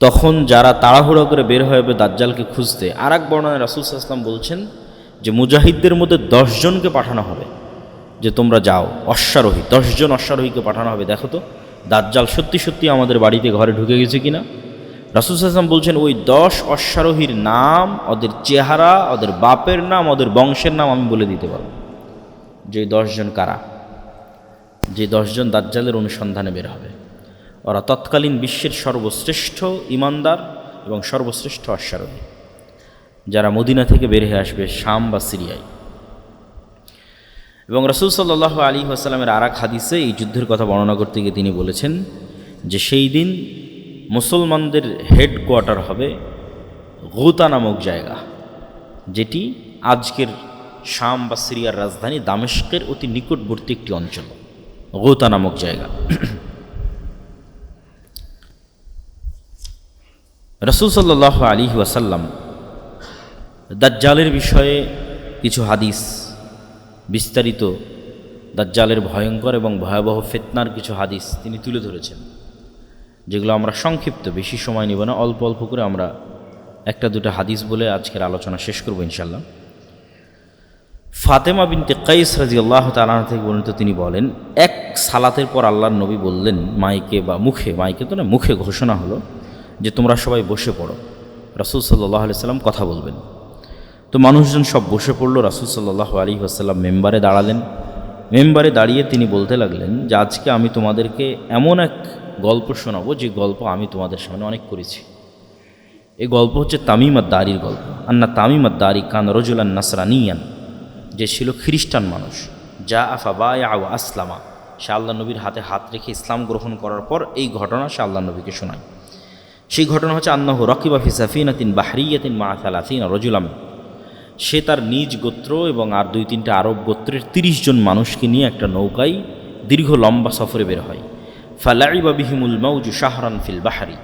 তখন যারা তাড়াহুড়ো করে বের হয়ে যাবে দাজ্জালকে খুঁজতে, আর এক বর্ণনায় রাসূল সাল্লাল্লাহু আলাইহি ওয়াসাল্লাম বলছেন যে মুজাহিদদের মধ্যে 10 জনকে পাঠানো হবে, যে তোমরা যাও, অশ্বারোহী 10 জন অশ্বারোহীকে পাঠানো হবে, দেখো তো দাজ্জাল সত্যি সত্যি আমাদের বাড়িতে ঘরে ঢুকে গেছে কিনা। রাসূল সাল্লাল্লাহু আলাইহি ওয়াসাল্লাম বলছেন ওই 10 অশ্বারোহীর নাম, ওদের চেহারা, ওদের বাপের নাম, ওদের বংশের নাম আমি বলে দিতে পারব, যে 10 জন কারা, যে 10 জন দাজ্জালের অনুসন্ধানে বের হবে। ওরা তৎকালীন বিশ্বের সর্বশ্রেষ্ঠ ঈমানদার এবং সর্বশ্রেষ্ঠ অশ্বারোহী, যারা মদিনা থেকে বের হয়ে আসবে শাম বা সিরিয়ায়। এবং রাসূল সাল্লাল্লাহু আলাইহি ওয়াসাল্লামের আর এক হাদিসে এই যুদ্ধের কথা বর্ণনা করতে গিয়ে তিনি বলেছেন যে সেই দিন মুসলমানদের হেডকোয়ার্টার হবে গুতা নামক জায়গা, যেটি আজকের শাম বা সিরিয়ার রাজধানী দামেস্কের অতি নিকটবর্তী একটি অঞ্চল, গুতা নামক জায়গা। রাসূল সাল্লাল্লাহু আলাইহি ওয়াসাল্লাম দাজ্জালের বিষয়ে কিছু হাদিস, বিস্তারিত দাজ্জালের ভয়ঙ্কর এবং ভয়াবহ ফিতনার কিছু হাদিস তিনি তুলে ধরেছেন, যেগুলো আমরা সংক্ষিপ্ত, বেশি সময় নিব না, অল্প অল্প করে আমরা একটা দুটো হাদিস বলে আজকের আলোচনা শেষ করব ইনশাল্লাহ। ফাতেমা বিনতে কাইস রাদিয়াল্লাহু তাআলা আনহা থেকে বর্ণিত, তিনি বলেন এক সালাতের পর আল্লাহর নবী বললেন মাইকে বা মুখে, মাইকে তো না, মুখে ঘোষণা হলো যে তোমরা সবাই বসে পড়ো, রাসূল সাল্লাল্লাহু আলাইহি ওয়াসাল্লাম কথা বলবেন। তো মানুষজন সব বসে পড়ল। রাসূল সাল্লাল্লাহু আলাইহি ওয়াসাল্লাম মেম্বারে দাঁড়ালেন। মেম্বারে দাঁড়িয়ে তিনি বলতে লাগলেন যে আজকে আমি তোমাদেরকে এমন এক গল্প শোনাবো যে গল্প আমি তোমাদের সামনে অনেক করেছি। এই গল্প হচ্ছে তামিম আদ-দারির গল্প। আন্না তামিম আদ-দারি কান রাজুলান নাসরানিয়ান, যে ছিল খ্রিস্টান মানুষ, যা আফা বায়া ওয়া আসলামা, সে আল্লাহ নবীর হাতে হাত রেখে ইসলাম গ্রহণ করার পর এই ঘটনা সে আল্লাহ নবীকে শোনায়। সেই ঘটনা হচ্ছে আন্নাহু রাকিবা ফি সাফিনাতিন বাহরিয়াতিন মা সালাসিনা রাজুলাম, সে তার নিজ গোত্র এবং আর 2-3টা আরব গোত্রের 30 জন মানুষকে নিয়ে একটা নৌকায় দীর্ঘ লম্বা সফরে বের হয়। ফালাইবা বিহিমুল মাউজু শাহরান ফিল বাহরি,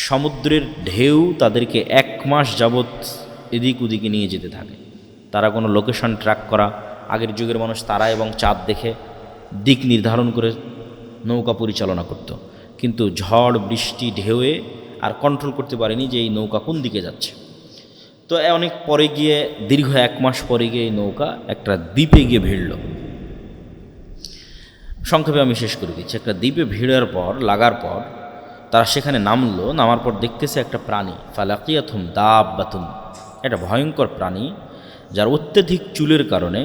সমুদ্রের ঢেউ তাদেরকে 1 মাস যাবৎ এদিক ওদিকে নিয়ে যেতে থাকে। তারা কোনো লোকেশন ট্র্যাক করা, আগের যুগের মানুষ তারা এবং চাঁদ দেখে দিক নির্ধারণ করে নৌকা পরিচালনা করত, কিন্তু ঝড় বৃষ্টি ঢেউয়ে আর কন্ট্রোল করতে পারেনি যে এই নৌকা কোন দিকে যাচ্ছে। তো অনেক পরে গিয়ে, দীর্ঘ 1 মাস পরে গিয়ে এই নৌকা একটা দ্বীপে গিয়ে ভিড়ল। সংক্ষেপে আমি শেষ করে দিচ্ছি। একটা দ্বীপে ভিড়ার পর, লাগার পর তারা সেখানে নামলো। নামার পর দেখতেছে একটা প্রাণী, ফালাকিয়াতুম দাব্বাতুন, একটা ভয়ঙ্কর প্রাণী যার অত্যধিক চুলের কারণে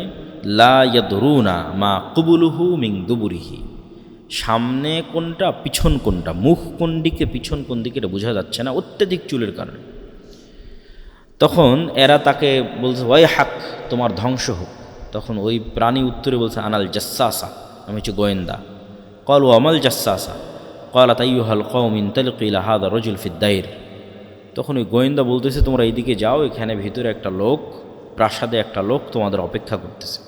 লা ইয়াদরুনা মা কুবুলুহু মিন দুবুরিহি, সামনে কোনটা পিছন কোনটা, মুখ কোন দিকে পিছন কোন দিকে এটা বোঝা যাচ্ছে না অত্যধিক চুলের কারণে। তখন এরা তাকে বলছে ওয়াই হাক, তোমার ধ্বংস হোক। তখন ওই প্রাণী উত্তরে বলছে আনাল জাসসাসা, আমি হচ্ছে গোয়েন্দা। ক্বালু আমাল জাসসাসা ক্বালাত আইয়ুহাল কওম ইনতালিকু ইলা হাযা রাজুল ফিদ দাইর। তখন ওই গোয়েন্দা বলতেছে তোমরা এইদিকে যাও, এখানে ভিতরে একটা লোক, প্রাসাদে একটা লোক তোমাদের অপেক্ষা করতেছে।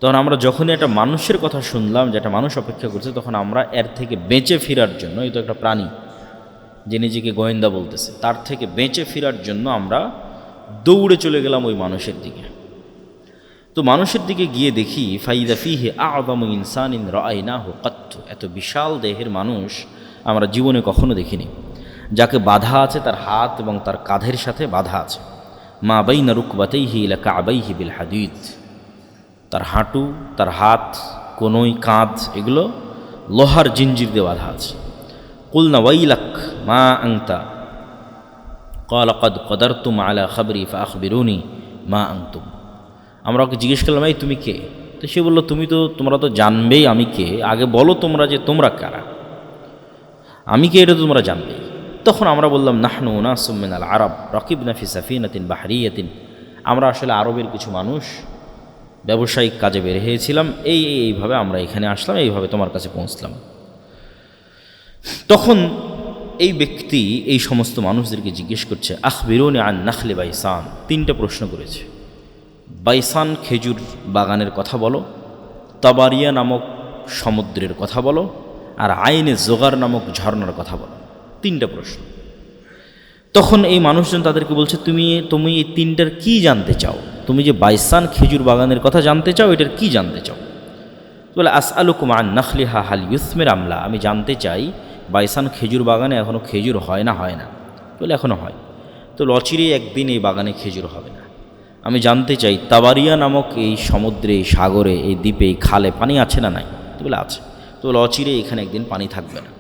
তখন আমরা যখনই একটা মানুষের কথা শুনলাম যে একটা মানুষ অপেক্ষা করছে, তখন আমরা এর থেকে বেঁচে ফেরার জন্য, এই তো একটা প্রাণী যে নিজেকে গোয়েন্দা বলতেছে, তার থেকে বেঁচে ফেরার জন্য আমরা দৌড়ে চলে গেলাম ওই মানুষের দিকে। তো মানুষের দিকে গিয়ে দেখি ফাইদা ফিহি আ'যামু ইনসানিন রাআইনাহু কাত্তু, এত বিশাল দেহের মানুষ আমরা জীবনে কখনো দেখিনি, যাকে বাধা আছে তার হাত এবং তার কাঁধের সাথে বাধা আছে। মা বাইনা রুকবাতাইহি ইলা কা'বাইহি বিল হাদিদ, তার হাঁটু, তার হাত, কোনোই, কাঁধ, এগুলো লোহার জিঞ্জির দিয়ে বাধা আছে। কুলনা ওয়াইলাক মা আনতা ক্বালা ক্বাদ কদারতুম আলা খাবরি ফাআখবিরুনি মা আনতুম। আমরা ওকে জিজ্ঞেস করলাম এই তুমি কে? তো সে বলল তোমরা তো জানবেই আমি কে, আগে বলো তোমরা যে তোমরা কারা, আমি কে এটা তো তোমরা জানবেই। তখন আমরা বললাম নাহনু উনাসুম মিনাল আরব রাকিবনা ফি সাফিনাতিন বাহরিয়াতিন, আমরা আসলে আরবের কিছু মানুষ ব্যবসায়িক কাজে বের হয়েছিলাম, এইভাবে আমরা এখানে আসলাম, এইভাবে তোমার কাছে পৌঁছলাম। তখন এই ব্যক্তি এই সমস্ত মানুষদেরকে জিজ্ঞেস করছে আখবিরুনি আন নাখলি বাইসান, 3টা প্রশ্ন করেছে। বাইসান খেজুর বাগানের কথা বলো, তাবারিয়া নামক সমুদ্রের কথা বলো, আর আইনে জোগার নামক ঝর্ণার কথা বলো। 3টা প্রশ্ন। তখন এই মানুষজন তাদেরকে বলছে তুমি এই 3টার কি জানতে চাও? তুমি যে বাইসান খেজুর বাগানের কথা জানতে চাও, এটার কি জানতে চাও? বলে আসআলুকুম আন নাখলিহা হাল ইউসমির আমলা, আমি জানতে চাই বাইসান খেজুর বাগানে এখনও খেজুর হয় না বলে এখনও হয়। তো অচিরেই একদিন এই বাগানে খেজুর হবে না। আমি জানতে চাই তাবারিয়া নামক এই সমুদ্রে, এই সাগরে, এই দ্বীপে, এই খালে পানি আছে না নাই? তো বলে আছে। তো বলে অচিরে এখানে একদিন পানি থাকবে না।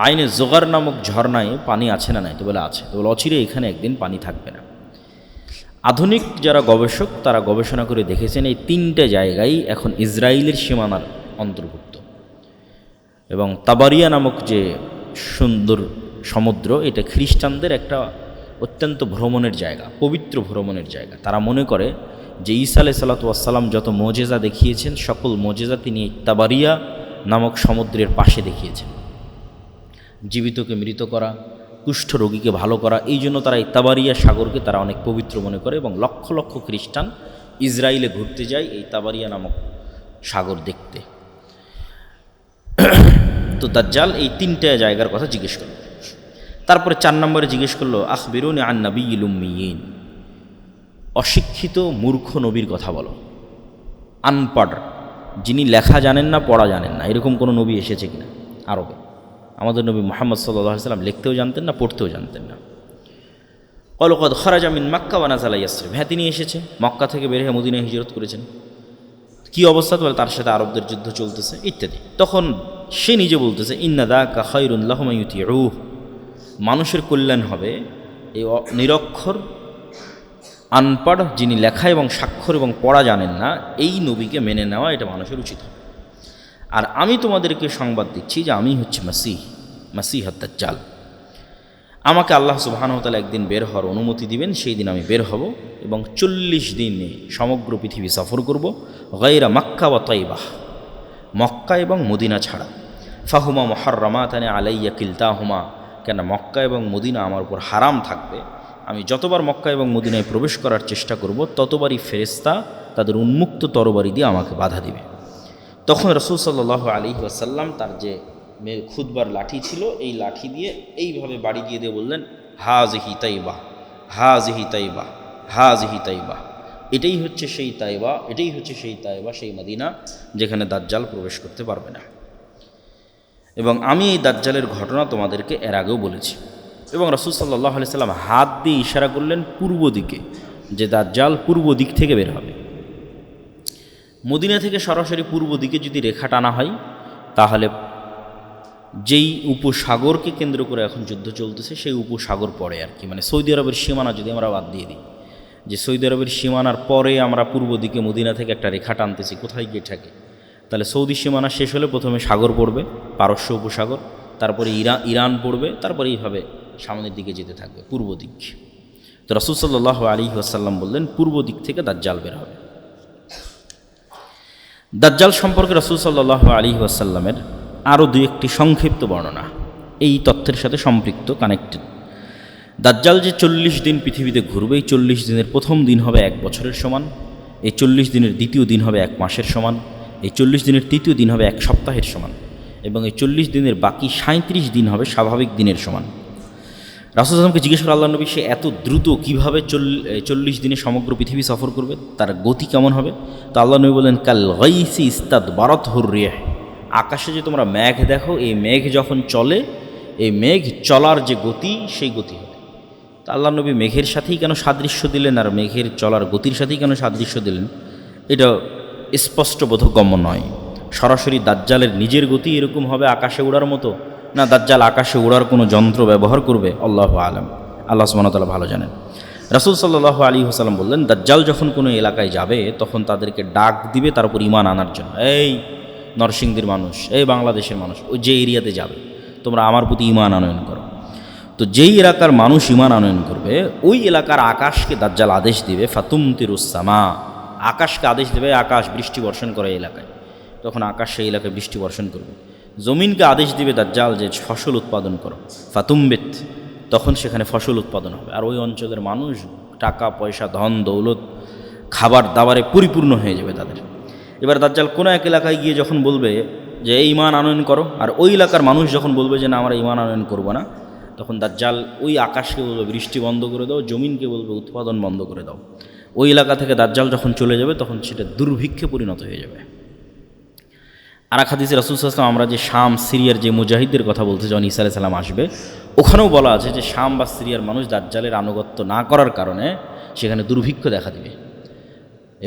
আইনে জোগার নামক ঝর্ণায় পানি আছে না নাই? তো বলে আছে। তো বলে অচিরে এখানে একদিন পানি থাকবে না। আধুনিক যারা গবেষক তারা গবেষণা করে দেখেছেন এই 3টে জায়গায় এখন ইসরায়েলের সীমানার অন্তর্ভুক্ত। এবং তাবারিয়া নামক যে সুন্দর সমুদ্র, এটা খ্রিস্টানদের একটা অত্যন্ত ভ্রমণের জায়গা, পবিত্র ভ্রমণের জায়গা। তারা মনে করে যে ঈসা আলাইহিস সালাতু ওয়াস সালাম যত মোজেজা দেখিয়েছেন, সকল মোজেজা তিনি তাবারিয়া নামক সমুদ্রের পাশে দেখিয়েছেন। জীবিতকে মৃত করা, কুষ্ঠ রোগীকে ভালো করা, এই জন্য তারা এই তাবারিয়া সাগরকে তারা অনেক পবিত্র মনে করে এবং লক্ষ লক্ষ খ্রিস্টান ইসরায়েলে ঘুরতে যায় এই তাবারিয়া নামক সাগর দেখতে। তো দাজ্জাল এই 3টে জায়গার কথা জিজ্ঞেস করল। তারপরে 4 নম্বরে জিজ্ঞেস করলো আখবিরুনি আন নাবিয়্যিল উম্মিয়িন, অশিক্ষিত মূর্খ নবীর কথা বলো। আনপড়, যিনি লেখা জানেন না, পড়া জানেন না, এরকম কোনো নবী এসেছে কিনা আরবে? আমাদের নবী মুহাম্মদ সাল্লাল্লাহু আলাইহি ওয়াসাল্লাম লিখতেও জানতেন না, পড়তেও জানতেন না। ক্বালু ক্বাদ খারাজা মিন মক্কা ওয়া নাযালা ইয়াসরিব, হ্যাঁ তিনি এসেছে, মক্কা থেকে বের হয়ে মদিনায় হিজরত করেছেন। কী অবস্থা? বলে তার সাথে আরবদের যুদ্ধ চলতেছে ইত্যাদি। তখন সে নিজে বলতেছে ইন্না যাকা খায়রুন লাহুম ইউতিউহু, মানুষের কল্যাণ হবে এই নিরক্ষর আনপড়, যিনি লেখা এবং স্বাক্ষর এবং পড়া জানেন না, এই নবীকে মেনে নেওয়া এটা মানুষের উচিত হবে। আর আমি তোমাদেরকে সংবাদ দিচ্ছি যে আমি হচ্ছে মাসিহ দাজ্জাল। আমাকে আল্লাহ সুবহানাহু ওয়া তাআলা একদিন বের হওয়ার অনুমতি দিবেন, সেই দিন আমি বের হব এবং 40 দিনে সমগ্র পৃথিবী সফর করব, গায়রা মক্কা ওয়া তাইবাহ, মক্কা এবং মদিনা ছাড়া। ফাহুমা মুহাররামাতানি আলাইয়া কিলতাহুমা, কেন মক্কা এবং মদিনা আমার উপর হারাম থাকবে। আমি যতবার মক্কা এবং মদিনায় প্রবেশ করার চেষ্টা করব ততবারই ফেরেশতা তাদের উন্মুক্ত তরবারি দিয়ে আমাকে বাধা দিবে। তখন রাসূল সাল্লাল্লাহু আলাইহি ওয়াসাল্লাম তার যে খুতবার লাঠি ছিল, এই লাঠি দিয়ে এইভাবে বাড়ি দিয়ে বললেন হাযিহি তাইবা, হাযিহি তাইবা, হাযিহি তাইবা, এটাই হচ্ছে সেই তাইবা, এটাই হচ্ছে সেই তাইবা, সেই মদিনা যেখানে দাজ্জাল প্রবেশ করতে পারবে না। এবং আমি এই দাজ্জালের ঘটনা তোমাদেরকে এর আগেও বলেছি। এবং রাসূল সাল্লাল্লাহু আলাইহি সাল্লাম হাত দিয়ে ইশারা করলেন পূর্ব দিকে, যে দাজ্জাল পূর্ব দিক থেকে বের হবে। মদিনা থেকে সরাসরি পূর্ব দিকে যদি রেখা টানা হয়, তাহলে যেই উপসাগরকে কেন্দ্র করে এখন যুদ্ধ চলতেছে সেই উপসাগর পড়ে আর কি, মানে সৌদি আরবের সীমানা যদি আমরা বাদ দিয়ে দিই, যে সৌদি আরবের সীমানার পরে আমরা পূর্ব দিকে মদিনা থেকে একটা রেখা টানতেছি, কোথায় গিয়ে থাকে? তাহলে সৌদি সীমানা শেষ হলে প্রথমে সাগর পড়বে, পারস্য উপসাগর, তারপরে ইরান পড়বে, তারপরে এইভাবে সামনের দিকে যেতে থাকবে পূর্ব দিক। তো রাসূল সাল্লাল্লাহু আলাইহি ওয়াসাল্লাম বললেন পূর্ব দিক থেকে দাজ্জাল বের হবে। দাজ্জাল সম্পর্কে রাসূল সাল্লাল্লাহু আলাইহি ওয়াসাল্লামের আরও 2-1টি সংক্ষিপ্ত বর্ণনা এই তথ্যের সাথে সম্পৃক্ত, কানেক্টেড। দাজ্জাল যে 40 দিন পৃথিবীতে ঘুরবে, এই 40 দিনের প্রথম দিন হবে 1 বছরের সমান, এই 40 দিনের দ্বিতীয় দিন হবে 1 মাসের সমান, এই 40 দিনের তৃতীয় দিন হবে 1 সপ্তাহের সমান, এবং এই 40 দিনের বাকি 37 দিন হবে স্বাভাবিক দিনের সমান। রাসূল সাল্লাল্লাহু জিজ্ঞেস করে আল্লাহ নবী, সে এত দ্রুত কীভাবে 40 দিনে সমগ্র পৃথিবী সফর করবে, তার গতি কেমন হবে? তো আল্লাহ নবী বললেন কাল গাইসি ইস্তাদবারাতহুর রিহ, আকাশে যে তোমরা মেঘ দেখো, এই মেঘ যখন চলে, এই মেঘ চলার যে গতি, সেই গতি হবে। তা আল্লাহ নবী মেঘের সাথেই কেন সাদৃশ্য দিলেন, আর মেঘের চলার গতির সাথেই কেন সাদৃশ্য দিলেন, এটা স্পষ্ট বোধগম্য নয়। সরাসরি দাজ্জালের নিজের গতি এরকম হবে আকাশে ওড়ার মতো, না দাজ্জাল আকাশে ওড়ার কোনো যন্ত্র ব্যবহার করবে, আল্লাহু আলাম, আল্লাহ সুবহানাহু ওয়া তাআলা ভালো জানেন। রাসূল সাল্লাল্লাহু আলাইহি ওয়াসাল্লাম বললেন দাজ্জাল যখন কোনো এলাকায় যাবে তখন তাদেরকে ডাক দিবে তার উপর ঈমান আনার জন্য, এই নরসিংদীর মানুষ, এই বাংলাদেশের মানুষ, ওই যে এরিয়াতে যাবে তোমরা আমার প্রতি ঈমান আনয়ন করো। তো যেই এলাকার মানুষ ঈমান আনয়ন করবে, ওই এলাকার আকাশকে দাজ্জাল আদেশ দিবে ফাতুমতিরুস সামা, আকাশকে আদেশ দেবে আকাশ বৃষ্টি বর্ষণ করে এলাকায়, তখন আকাশ সেই এলাকায় বৃষ্টি বর্ষণ করবে। জমিনকে আদেশ দিবে দাজ্জাল যে ফসল উৎপাদন করো, ফাতুমবিত, তখন সেখানে ফসল উৎপাদন হবে, আর ওই অঞ্চলের মানুষ টাকা পয়সা ধন দৌলত খাবার দাবারে পরিপূর্ণ হয়ে যাবে তাদের। এবার দাজ্জাল কোনো এক এলাকায় গিয়ে যখন বলবে যে এই ঈমান আনয়ন করো, আর ওই এলাকার মানুষ যখন বলবে যে না আমরা ঈমান আনয়ন করবো না, তখন দাজ্জাল ওই আকাশকে বলবে বৃষ্টি বন্ধ করে দাও, জমিনকে বলবে উৎপাদন বন্ধ করে দাও। ওই এলাকা থেকে দাজ্জাল যখন চলে যাবে তখন সেটা দুর্ভিক্ষে পরিণত হয়ে যাবে। আর এক হাদিসে রাসূল সাল্লাল্লাহু আলাইহি ওয়াসাল্লাম আমরা যে শাম সিরিয়ার যে মুজাহিদদের কথা বলতে যখন ঈসা আলাইহিস সালাম আসবে, ওখানেও বলা আছে যে শাম বা সিরিয়ার মানুষ দাজ্জালের আনুগত্য না করার কারণে সেখানে দুর্ভিক্ষ দেখা দিবে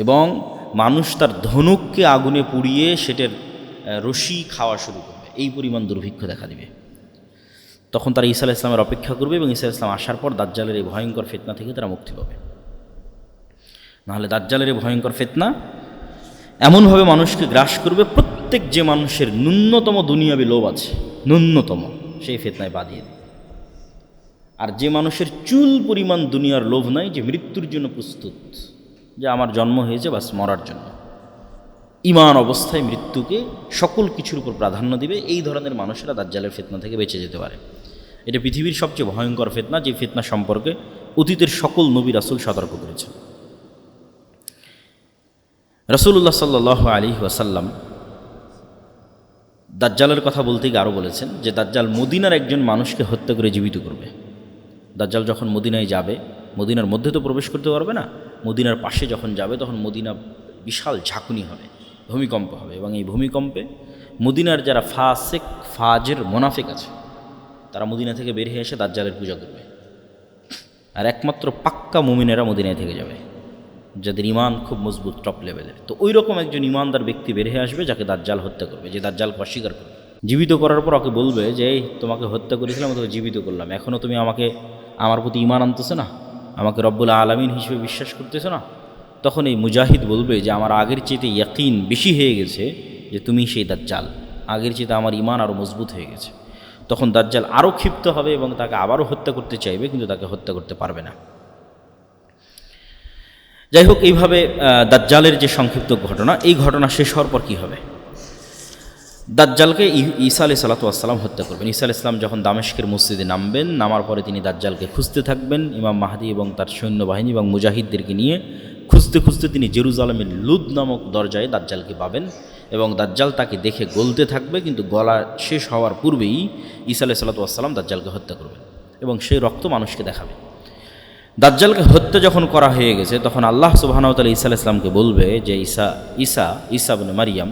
এবং মানুষ তার ধনুককে আগুনে পুড়িয়ে সেটার রশি খাওয়া শুরু করবে, এই পরিমাণ দুর্ভিক্ষ দেখা দিবে। তখন তারা ঈসা আলাইহিস সালামের অপেক্ষা করবে এবং ঈসা আলাইহিস সালাম আসার পর দাজ্জালের এই ভয়ঙ্কর ফিতনা থেকে তারা মুক্তি পাবে। নাহলে দাজ্জালের এই ভয়ঙ্কর ফিতনা এমনভাবে মানুষকে গ্রাস করবে, প্রত্যেক যে মানুষের ন্যূনতম দুনিয়াবি লোভ আছে, ন্যূনতম, সেই ফিতনায় পা দিয়ে দেবে। আর যে মানুষের চুল পরিমাণ দুনিয়ার লোভ নাই, যে মৃত্যুর জন্য প্রস্তুত, যে আমার জন্ম হয়েছে বাস মরার জন্য, ঈমান অবস্থায় মৃত্যুকে সকল কিছুর উপর প্রাধান্য দিবে, এই ধরনের মানুষেরা দাজ্জালের ফিতনা থেকে বেঁচে যেতে পারে। এটা পৃথিবীর সবচেয়ে ভয়ঙ্কর ফিতনা, যে ফিতনা সম্পর্কে অতীতের সকল নবী রাসূল সতর্ক করেছেন। রাসূলুল্লাহ সাল্লাল্লাহু আলাইহি ওয়াসাল্লাম দাজ্জালের কথা বলতে গিয়ে আরও বলেছেন যে দাজ্জাল মদিনার একজন মানুষকে হত্যা করে জীবিত করবে। দাজ্জাল যখন মদিনায় যাবে, মদিনার মধ্যে তো প্রবেশ করতে পারবে না, মদিনার পাশে যখন যাবে তখন মদিনা বিশাল ঝাঁকুনি হবে, ভূমিকম্প হবে, এবং এই ভূমিকম্পে মদিনার যারা ফাসেক ফাজের মোনাফিক আছে তারা মদিনা থেকে বের হয়ে এসে দাজ্জালের পূজা করবে, আর একমাত্র পাক্কা মুমিনেরা মদিনায় থেকে যাবে, যাদের ঈমান খুব মজবুত, টপ লেভেলের। তো ওই রকম একজন ঈমানদার ব্যক্তি বের হয়ে আসবে যাকে দাজ্জাল হত্যা করবে, যে দাজ্জালকে অস্বীকার করবে। জীবিত করার পর ওকে বলবে যে এই তোমাকে হত্যা করেছিলাম, তোকে জীবিত করলাম, এখনও তুমি আমার প্রতি ঈমান আনতেছো না, আমাকে রব্বুল আলামিন হিসেবে বিশ্বাস করতেছো না। তখন এই মুজাহিদ বলবে যে আমার আগের চেয়ে ইয়াকিন বেশি হয়ে গেছে যে তুমি সেই দাজ্জাল, আগের চেয়ে আমার ঈমান আরও মজবুত হয়ে গেছে। তখন দাজ্জাল আরও ক্ষিপ্ত হবে এবং তাকে আবারও হত্যা করতে চাইবে, কিন্তু তাকে হত্যা করতে পারবে না। যাই হোক, এইভাবে দাজ্জালের যে সংক্ষিপ্ত ঘটনা, এই ঘটনা শেষ হওয়ার পর কী হবে? দাজ্জালকে ঈসা আলাইহিস সালাতু ওয়াস সালাম হত্যা করবেন। ঈসা আলাইহিস সালাম যখন দামেস্কের মসজিদে নামবেন, নামার পরে তিনি দাজ্জালকে খুঁজতে থাকবেন। ইমাম মাহদী এবং তার সৈন্যবাহিনী এবং মুজাহিদদেরকে নিয়ে খুঁজতে খুঁজতে তিনি জেরুজালেমের লুদ নামক দরজায় দাজ্জালকে পাবেন এবং দাজ্জাল তাকে দেখে গলতে থাকবে, কিন্তু গলা শেষ হওয়ার পূর্বেই ঈসা আলাইহিস সালাতু ওয়াস সালাম দাজ্জালকে হত্যা করবেন এবং সেই রক্ত মানুষকে দেখাবে। দাজ্জালকে হত্যা যখন করা হয়ে গেছে, তখন আল্লাহ সুবহানাহু ওয়া তাআলা ঈসা আলাইহিস সালামকে বলবে যে ঈসা ইবনে মারিয়াম,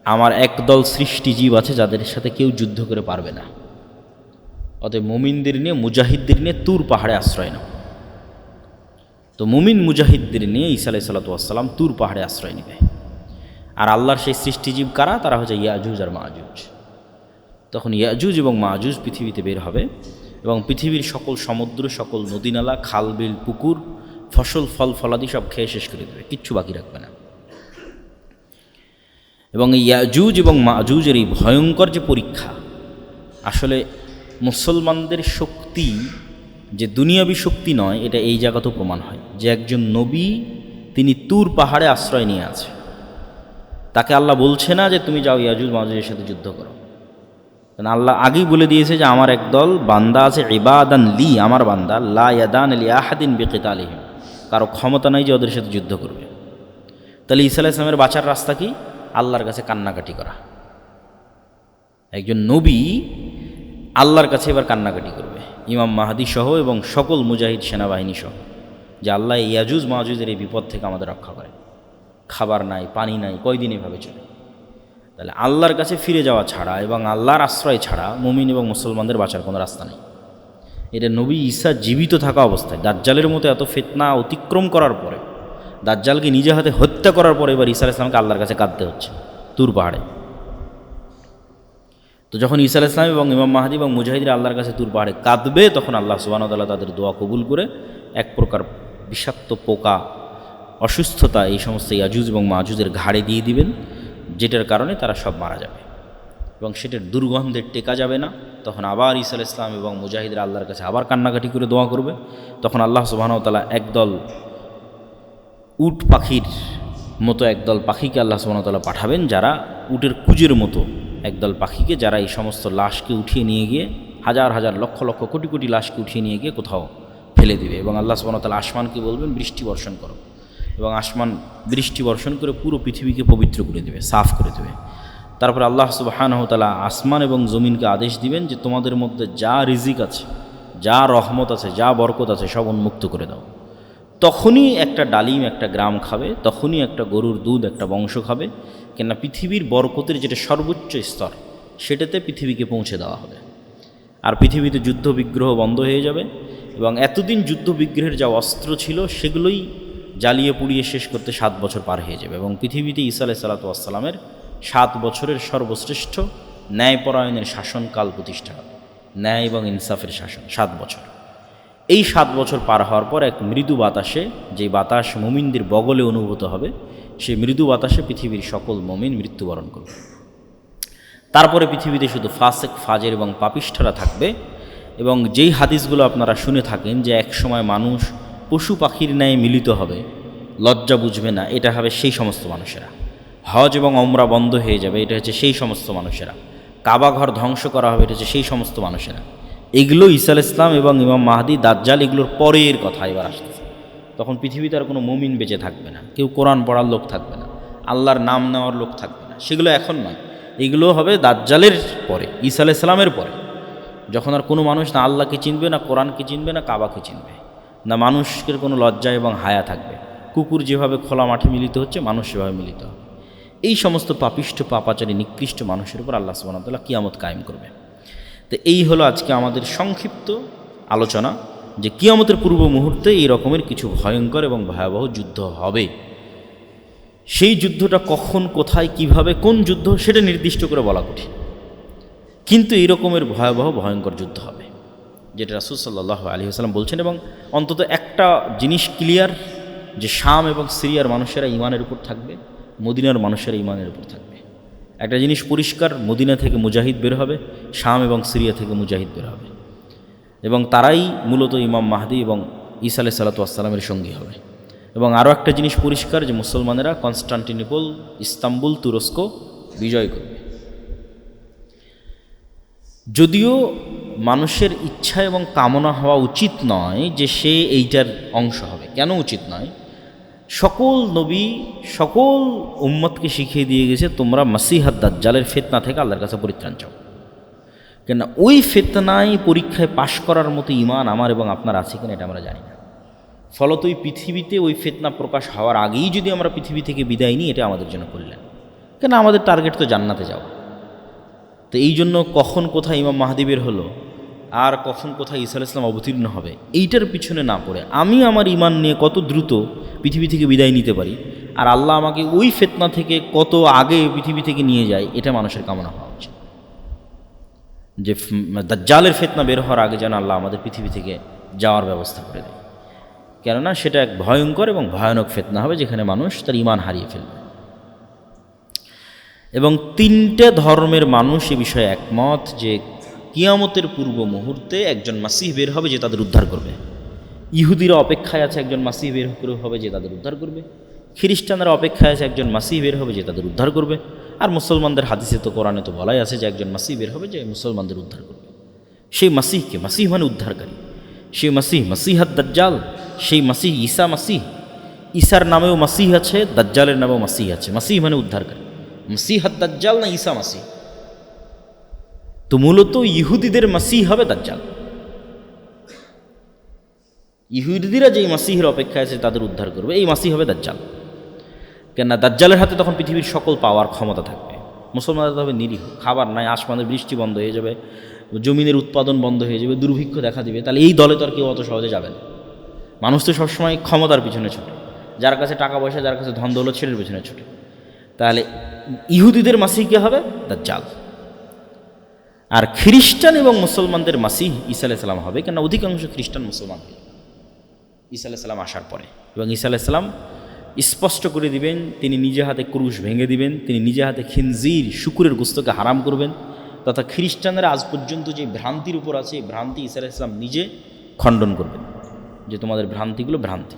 আমার একদল সৃষ্টিজীব আছে যাদের সাথে কেউ যুদ্ধ করে পারবে না, অতএব মুমিনদের নিয়ে, মুজাহিদদের নিয়ে তুর পাহাড়ে আশ্রয় নাও। তো মুমিন মুজাহিদদের নিয়ে ঈসা আলাইহিস সালাতু ওয়াস সালাম তুর পাহাড়ে আশ্রয় নেবে। আর আল্লাহর সেই সৃষ্টিজীব কারা? তারা হচ্ছে ইয়াজুজ আর মাজুজ। তখন ইয়াজুজ এবং মাজুজ পৃথিবীতে বের হবে এবং পৃথিবীর সকল সমুদ্র, সকল নদীনালা, খাল বিল, পুকুর, ফসল ফল ফলাদি সব খেয়ে শেষ করে দেবে, কিচ্ছু বাকি রাখবে না। এবং এই ইয়াজুজ এবং মাজুজের এই ভয়ঙ্কর যে পরীক্ষা, আসলে মুসলমানদের শক্তি যে দুনিয়াবি শক্তি নয়, এটা এই জায়গাতেও প্রমাণ হয় যে একজন নবী তিনি তুর পাহাড়ে আশ্রয় নিয়ে আছে, তাকে আল্লাহ বলছে না যে তুমি যাও ইয়াজুজ মাজুজের সাথে যুদ্ধ করো, কারণ আল্লাহ আগেই বলে দিয়েছে যে আমার একদল বান্দা আছে, ইবাদান লি, আমার বান্দা, লা ইয়াদান লি আহাদিন বিকিতালিহিম, কারো ক্ষমতা নাই যে ওদের সাথে যুদ্ধ করবে। তাহলে ঈসা আলাইহিস সালামের বাঁচার রাস্তা কি? আল্লাহর কাছে কান্নাকাটি করা। একজন নবী আল্লাহর কাছে এবার কান্নাকাটি করবে, ইমাম মাহদী সহ এবং সকল মুজাহিদ সেনাবাহিনী সহ, যে আল্লাহ ইয়াজুজ মাজুজের এই বিপদ থেকে আমাদের রক্ষা করে। খাবার নাই, পানি নাই, কয়দিন এভাবে চলে। তাহলে আল্লাহর কাছে ফিরে যাওয়া ছাড়া এবং আল্লাহর আশ্রয় ছাড়া মুমিন এবং মুসলমানদের বাঁচার কোনো রাস্তা নেই। এটা নবী ঈসা জীবিত থাকা অবস্থায়, দাজ্জালের মতো এত ফিতনা অতিক্রম করার পরে, দাজ্জালকে নিজে হাতে হত্যা করার পরে এবার ঈসা আলাইহিস সালামকে আল্লাহর কাছে কাঁদতে হচ্ছে তুর পাহাড়ে। তো যখন ঈসা আলাইহিস সালাম এবং ইমাম মাহদী এবং মুজাহিদরা আল্লাহর কাছে তুর পাহাড়ে কাঁদবে, তখন আল্লাহ সুবহানাহু ওয়া তাআলা তাদের দোয়া কবুল করে এক প্রকার বিষাক্ত পোকা, অসুস্থতা এই সমস্ত ইয়াজুজ এবং মাজুজের ঘাড়ে দিয়ে দিবেন, যেটার কারণে তারা সব মারা যাবে এবং সেটার দুর্গন্ধে টেকা যাবে না। তখন আবার ঈসা আলাইহিস সালাম এবং মুজাহিদরা আল্লাহর কাছে আবার কান্নাকাটি করে দোয়া করবে। তখন আল্লাহ সুবহানাহু ওয়া তাআলা একদল উট পাখির মতো একদল পাখিকে আল্লাহ সুবহানাহু ওয়া তাআলা পাঠাবেন, যারা উটের কুজের মতো একদল পাখিকে, যারা এই সমস্ত লাশকে উঠিয়ে নিয়ে গিয়ে, হাজার হাজার লক্ষ লক্ষ কোটি কোটি লাশকে উঠিয়ে নিয়ে গিয়ে কোথাও ফেলে দিবে। এবং আল্লাহ সুবহানাহু ওয়া তাআলা আসমানকে বলবেন বৃষ্টি বর্ষণ করো, এবং আসমান বৃষ্টি বর্ষণ করে পুরো পৃথিবীকে পবিত্র করে দেবে, সাফ করে দেবে। তারপরে আল্লাহ সুবহানাহু ওয়া তাআলা আসমান এবং জমিনকে আদেশ দিবেন যে তোমাদের মধ্যে যা রিজিক আছে, যা রহমত আছে, যা বরকত আছে, সব উন্মুক্ত করে দাও। তখনই একটা ডালিম একটা গ্রাম খাবে, তখনই একটা গরুর দুধ একটা বংশ খাবে, কেননা পৃথিবীর বরকতের যেটা সর্বোচ্চ স্তর সেটাতে পৃথিবীকে পৌঁছে দেওয়া হবে। আর পৃথিবীতে যুদ্ধ বিগ্রহ বন্ধ হয়ে যাবে এবং এতদিন যুদ্ধ বিগ্রহের যা অস্ত্র ছিল সেগুলোই জ্বালিয়ে পুড়িয়ে শেষ করতে 7 বছর পার হয়ে যাবে এবং পৃথিবীতে ঈসা আলাইহিস সালামের 7 বছরের সর্বশ্রেষ্ঠ ন্যায়পরায়ণের শাসনকাল প্রতিষ্ঠা হবে, ন্যায় এবং ইনসাফের শাসন 7 বছর। এই 7 বছর পার হওয়ার পর এক মৃদু বাতাসে, যে বাতাস মুমিনদের বগলে অনুভূত হবে, সেই মৃদু বাতাসে পৃথিবীর সকল মুমিন মৃত্যুবরণ করবে। তারপরে পৃথিবীতে শুধু ফাসেক, ফাজের এবং পাপিষ্ঠরা থাকবে। এবং যেই হাদিসগুলো আপনারা শুনে থাকেন যে এক সময় মানুষ পশু পাখির ন্যায় মিলিত হবে, লজ্জা বুঝবে না, এটা হবে সেই সমস্ত মানুষেরা। হজ এবং ওমরা বন্ধ হয়ে যাবে, এটা হচ্ছে সেই সমস্ত মানুষেরা। কাবা ঘর ধ্বংস করা হবে, এটা হচ্ছে সেই সমস্ত মানুষেরা। এগুলো ঈসা আলাইহিস সালাম এবং ইমাম মাহদী, দাজ্জাল এগুলোর পরের কথা এবার আসতেছে। তখন পৃথিবীতে আর কোনো মুমিন বেঁচে থাকবে না, কেউ কোরআন পড়ার লোক থাকবে না, আল্লাহর নাম নেওয়ার লোক থাকবে না। সেগুলো এখন নয়, এগুলো হবে দাজ্জালের পরে, ঈসা আলাইহিস সালামের পরে, যখন আর কোনো মানুষ না আল্লাহকে চিনবে, না কোরআনকে চিনবে, না কাবাকে চিনবে, না মানুষের কোনো লজ্জা এবং হায়া থাকবে। কুকুর যেভাবে খোলা মাঠে মিলিত হচ্ছে, মানুষ সেভাবে মিলিত হবে। এই সমস্ত পাপিষ্ঠ, পাপাচারী, নিকৃষ্ট মানুষের উপর আল্লাহ সুবহানাহু ওয়া তাআলা কিয়ামত কায়েম করবে। তো এই হলো আজকে আমাদের সংক্ষিপ্ত আলোচনা যে কিয়ামতের পূর্ব মুহূর্তে এই রকমের কিছু ভয়ঙ্কর এবং ভয়াবহ যুদ্ধ হবে। সেই যুদ্ধটা কখন, কোথায়, কিভাবে, কোন যুদ্ধ সেটা নির্দিষ্ট করে বলা কঠিন, কিন্তু এই রকমের ভয়াবহ ভয়ঙ্কর যুদ্ধ হবে, যেটা রাসূল সাল্লাল্লাহু আলাইহি ওয়াসাল্লাম বলছেন। এবং অন্তত একটা জিনিস ক্লিয়ার, যে শাম এবং সিরিয়ার মানুষেরা ঈমানের উপর থাকবে, মদিনার মানুষেরা ঈমানের উপর থাকবে। একটা জিনিস পরিষ্কার, মদিনা থেকে মুজাহিদ বের হবে, শাম এবং সিরিয়া থেকে মুজাহিদ বের হবে, এবং তারাই মূলত ইমাম মাহদী এবং ঈসা আলাইহিস সালামের সঙ্গী হবে। এবং আরও একটা জিনিস পরিষ্কার, যে মুসলমানেরা কনস্টান্টিনোপল, ইস্তাম্বুল, তুরস্ক বিজয় করবে। যদিও মানুষের ইচ্ছা এবং কামনা হওয়া উচিত নয় যে সে এইটার অংশ হবে। কেন উচিত নয়? সকল নবী সকল উম্মতকে শিখিয়ে দিয়ে গেছে, তোমরা মাসিহাদ দাজ্জালের ফিতনা থেকে আল্লাহর কাছে পরিত্রাণ চাও। কেন ওই ফিতনায় পরীক্ষায় পাশ করার মতো ঈমান আমার এবং আপনার আছে কিনা এটা আমরা জানি না। ফলত ওই পৃথিবীতে ওই ফিতনা প্রকাশ হওয়ার আগেই যদি আমরা পৃথিবী থেকে বিদায় নিই, এটা আমাদের জন্য করলেন। কেন আমাদের টার্গেট তো জান্নাতে যাওয়া। তো এই জন্য কখন কোথায় ইমাম মাহদী বের হলো আর কখন কোথায় ঈসা আলাইহিস সালাম অবতীর্ণ হবে, এইটার পিছনে না পড়ে আমি আমার ঈমান নিয়ে কত দ্রুত পৃথিবী থেকে বিদায় নিতে পারি, আর আল্লাহ আমাকে ওই ফিতনা থেকে কত আগে পৃথিবী থেকে নিয়ে যায়, এটা মানুষের কামনা হওয়া উচিত। যে দাজ্জালের ফিতনা বের হওয়ার আগে যেন আল্লাহ আমাদের পৃথিবী থেকে যাওয়ার ব্যবস্থা করে দেয়। কেননা সেটা এক ভয়ঙ্কর এবং ভয়ানক ফিতনা হবে, যেখানে মানুষ তার ঈমান হারিয়ে ফেলবে। এবং 3টে ধর্মের মানুষ এ বিষয়ে একমত যে কিয়ামতের পূর্ব মুহূর্তে একজন মাসিহ বের হবে যে তাদের উদ্ধার করবে। ইহুদিরা অপেক্ষায় আছে একজন মাসিহ বের হবে যে তাদের উদ্ধার করবে, খ্রিস্টানরা অপেক্ষায় আছে একজন মাসিহ বের হবে যে তাদের উদ্ধার করবে, আর মুসলমানদের হাদিসে তো, কোরআনে তো বলাই আছে যে একজন মাসিহ বের হবে যে মুসলমানদের উদ্ধার করবে। সেই মাসিহকে, মাসিহ মানে উদ্ধারকারী, সেই মাসিহ, মাসিহাদ দাজ্জাল, সেই মাসিহ ঈসা মাসিহ। ঈসার নামেও মাসিহ আছে, দাজ্জালের নামেও মাসিহ আছে। মাসিহ মানে উদ্ধারকারী। মাসিহাদ দাজ্জাল না ঈসা মাসিহ? তো মূলত ইহুদিদের মাসিহ হবে দাজ্জাল। ইহুদিরা যেই মাসিহের অপেক্ষায় আছে তাদের উদ্ধার করবে, এই মাসিহ হবে দাজ্জাল। কেননা দাজ্জালের হাতে তখন পৃথিবীর সকল পাওয়ার ক্ষমতা থাকবে। মুসলমানদের হবে নিরীহ, খাবার নাই, আসমানের বৃষ্টি বন্ধ হয়ে যাবে, জমিনের উৎপাদন বন্ধ হয়ে যাবে, দুর্ভিক্ষ দেখা দিবে। তাহলে এই দলে তো আর কেউ অত সহজে যাবে না। মানুষ তো সবসময় ক্ষমতার পিছনে ছুটে, যার কাছে টাকা পয়সা, যার কাছে ধন দৌলত, ছেলের পিছনে ছুটে। তাহলে ইহুদিদের মাসিহ কে হবে? দাজ্জাল। আর খ্রিস্টান এবং মুসলমানদের মাসিহ ঈসা আলাইহিস সালাম হবে, কেন অধিকাংশ খ্রিস্টান মুসলমান হবে ঈসা আলাইহিস সালাম আসার পরে। এবং ঈসা আলাইহিস সালাম স্পষ্ট করে দিবেন, তিনি নিজে হাতে ক্রুশ ভেঙে দিবেন, তিনি নিজে হাতে খিনজির, শুকুরের গোস্তকে হারাম করবেন। তথা খ্রিস্টানরা আজ পর্যন্ত যে ভ্রান্তির উপর আছে, এই ভ্রান্তি ঈসা আলাইহিস সালাম নিজে খণ্ডন করবেন, যে তোমাদের ভ্রান্তিগুলো ভ্রান্তি।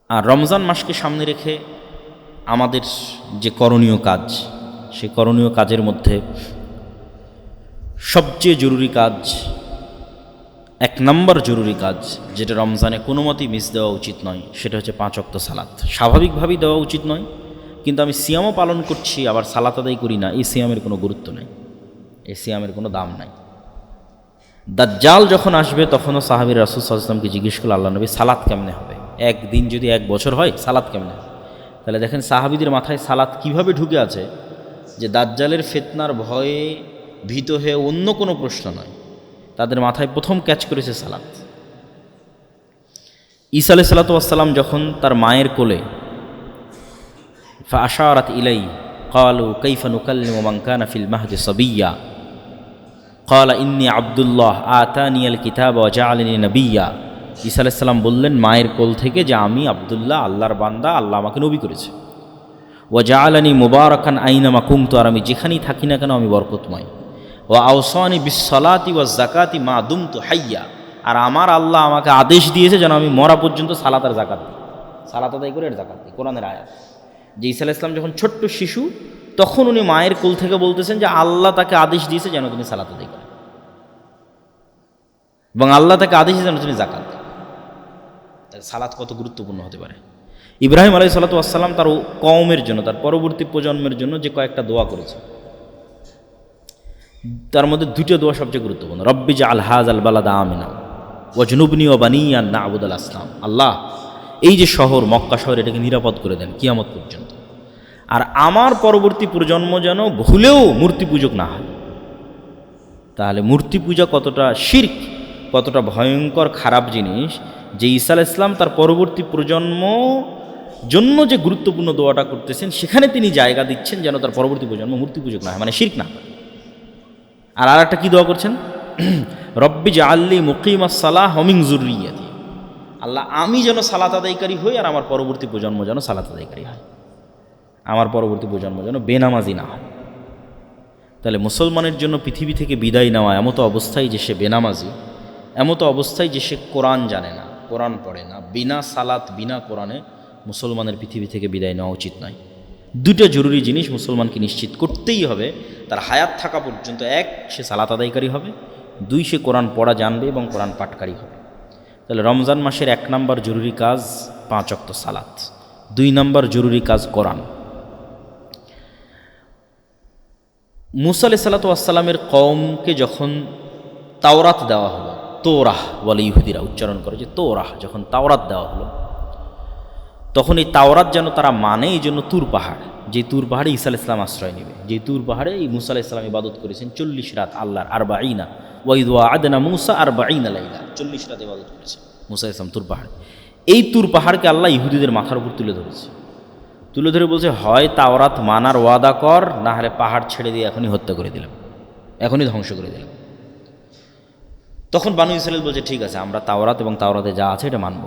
আর রমজান মাসকে সামনে রেখে আমাদের যে করণীয় কাজ, সেই করণীয় কাজের মধ্যে সবচেয়ে জরুরি কাজ, 1 নম্বর জরুরি কাজ, যেটা রমজানে কোনো মতেই মিস দেওয়া উচিত নয়, সেটা হচ্ছে 5 ওয়াক্ত সালাত। স্বাভাবিকভাবেই দেওয়া উচিত নয়, কিন্তু আমি সিয়ামও পালন করছি আবার সালাত আদায় করি না, এই সিয়ামের কোনো গুরুত্ব নাই, এই সিয়ামের কোনো দাম নাই। দাজ্জাল যখন আসবে তখনও সাহাবীরা রাসূল সাল্লাল্লাহু আলাইহি ওয়াসাল্লামকে জিজ্ঞেস করল, আল্লাহ নবী সালাত কেমনে হবে? একদিন যদি 1 বছর হয়, সালাত কেমনে? তাহলে দেখেন সাহাবীদের মাথায় সালাত কিভাবে ঢুকে আছে, যে দাজ্জালের ফিতনার ভয়ে ভীত হয়ে অন্য কোনো প্রশ্ন নয়, তাদের মাথায় প্রথম ক্যাচ করেছে সালাত। ঈসা আলাইহিস সালাতু ওয়াস সালাম যখন তার মায়ের কোলে, ফাআশারাত ইলাই ক্বালু কাইফা নুকাল্লিমু মান কানা ফিল মাহদি সাবিয়্যা ক্বালা ইন্নী আব্দুল্লাহ আতানিয়াল কিতাবা ওয়া জাআলানি নাবিয়্যা। ঈসা আলাইহিস সালাম বললেন মায়ের কোল থেকে যে আমি আব্দুল্লাহ, আল্লাহর বান্দা, আল্লাহ আমাকে নবী করেছে। ওয়া জাআলানি মুবারাকান আইনামা কুনতু, আর আমি যেখানেই থাকি না কেন আমি বরকতময়। ওয়া আওসানি বিস-সালাতি ওয়াজ যাকাতি মা দুমতু হাইয়্যা, আর আমার আল্লাহ আমাকে আদেশ দিয়েছে যেন আমি মরা পর্যন্ত সালাত আর যাকাত দিই, সালাত আদায় করে এর যাকাত দিই। কোরআনের আয়াত। যে ঈসা আলাইহিস সালাম যখন ছোট্ট শিশু, তখন উনি মায়ের কোল থেকে বলতেছেন যে আল্লাহ তাকে আদেশ দিয়েছে যেন তুমি সালাত আদায় করো, এবং আল্লাহ তাকে আদেশ দিয়েছে যেন তুমি যাকাত দাও। তাহলে সালাত কত গুরুত্বপূর্ণ হতে পারে। ইব্রাহিম আলাইহিস সালাতু ওয়াস সালাম তার কওমের জন্য, তার পরবর্তী প্রজন্মের জন্য যে কয়েকটা দোয়া করেছে, তার মধ্যে 2টা দোয়া সবচেয়ে গুরুত্বপূর্ণ। রব্বি জাআল হাযাল বালাদা আমিনা ওয়াজনুবনি ওয়া বানিয়া আন না'বুদাল আসনাম। আল্লাহ, এই যে শহর মক্কা শহর, এটাকে নিরাপদ করে দেন কিয়ামত পর্যন্ত, আর আমার পরবর্তী প্রজন্ম যেন ভুলেও মূর্তি পূজক না হয়। তাহলে মূর্তি পূজা কতটা শিরক, কতটা ভয়ঙ্কর খারাপ জিনিস, যে ঈসা আলাইহিস সালাম তার পরবর্তী প্রজন্ম জন্য যে গুরুত্বপূর্ণ দোয়াটা করতেছেন, সেখানে তিনি জায়গা দিচ্ছেন যেন তার পরবর্তী প্রজন্ম মূর্তি পূজক না হয়, মানে শিরক না হয়। আর আরেকটা কি দোয়া করছেন? রব্বি জাআলনি মুকিমাস সালাহ ওয়া মিন যুররিয়াতি। আল্লাহ, আমি যেন সালাত আদায়কারী হই, আর আমার পরবর্তী প্রজন্ম যেন সালাত আদায়কারী হয়, আমার পরবর্তী প্রজন্ম যেন বেনামাজি না হয়। তাহলে মুসলমানের জন্য পৃথিবী থেকে বিদায় নেওয়া এমতো অবস্থায় যে সে বেনামাজি, এমতো অবস্থায় যে সে কোরআন জানে না, কোরআন পড়ে না, বিনা সালাত বিনা কোরআনে মুসলমানের পৃথিবী থেকে বিদায় নেওয়া উচিত নয়। 2টা জরুরি জিনিস মুসলমানকে নিশ্চিত করতেই হবে তার হায়াত থাকা পর্যন্ত। 1, সে সালাত আদায়কারী হবে, 2, সে কোরআন পড়া জানবে এবং কোরআন পাঠকারী হবে। তাহলে রমজান মাসের 1 নম্বর জরুরি কাজ 5 ওয়াক্ত সালাত, 2 নম্বর জরুরি কাজ কোরআন। মুসা আলাইহিস সালাতু ওয়াস সালামের কওমকে যখন তাওরাত দেওয়া হলো, তোরাহ বলে ইহুদিরা উচ্চারণ করে, যে তোরাহ, যখন তাওরাত দেওয়া হলো, তখন এই তাওরাত যেন তারা মানে, এই জন্য তুর পাহাড়, যে তুর পাহাড়ে ঈসা আলাইহিস সালাম আশ্রয় নেবে, যে তুর পাহাড়ে এই মুসা আলাইহিস সালাম ইবাদত করেছেন 40 রাত আল্লাহর, 40 ওয়া ইয ওয়া'আদনা মুসা 40 লাইলা, 40 রাত ইবাদত করেছে মুসা আলাইহিস সালাম তুর পাহাড়ে। এই তুর পাহাড়কে আল্লাহ ইহুদিদের মাথার উপর তুলে ধরেছে, তুলে ধরে বলছে, হয় তাওরাত মানার ওয়াদা কর, না হলে পাহাড় ছেড়ে দিয়ে এখনই হত্যা করে দিলাম, এখনই ধ্বংস করে দিলাম। তখন বানু ইসরাঈল বলছে, ঠিক আছে, আমরা তাওরাত এবং তাওরাতে যা আছে এটা মানব।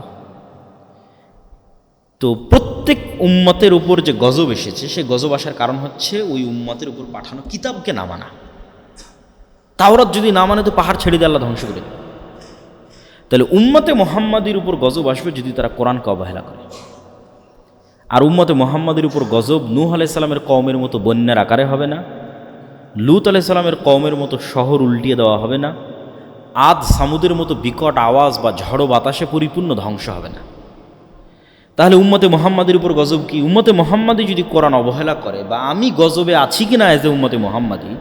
তো প্রত্যেক উম্মতের উপর যে গজব এসেছে, সে গজব আসার কারণ হচ্ছে ওই উম্মতের উপর পাঠানো কিতাবকে না মানা। তাওরাত যদি না মানে তো পাহাড় ছেড়ে দিয়ে আল্লাহ ধ্বংস করে দেবে। তাহলে উম্মতে মুহাম্মাদির উপর গজব আসবে যদি তারা কোরআনকে অবহেলা করে। আর উম্মতে মুহাম্মাদির উপর গজব নূহ আলাইহিস সালামের কওমের মতো বন্যার আকারে হবে না, লূত আলাইহিস সালামের কওমের মতো শহর উল্টিয়ে দেওয়া হবে না, আদ সামুদের মতো বিকট আওয়াজ বা ঝড়ো বাতাসে পরিপূর্ণ ধ্বংস হবে না। তাহলে উম্মতে মুহাম্মাদির উপর গজব কি? উম্মতে মুহাম্মাদি যদি কোরআন অবহেলা করে, বা আমি গজবে আছি কিনা এজ এ উম্মতে মুহাম্মাদি,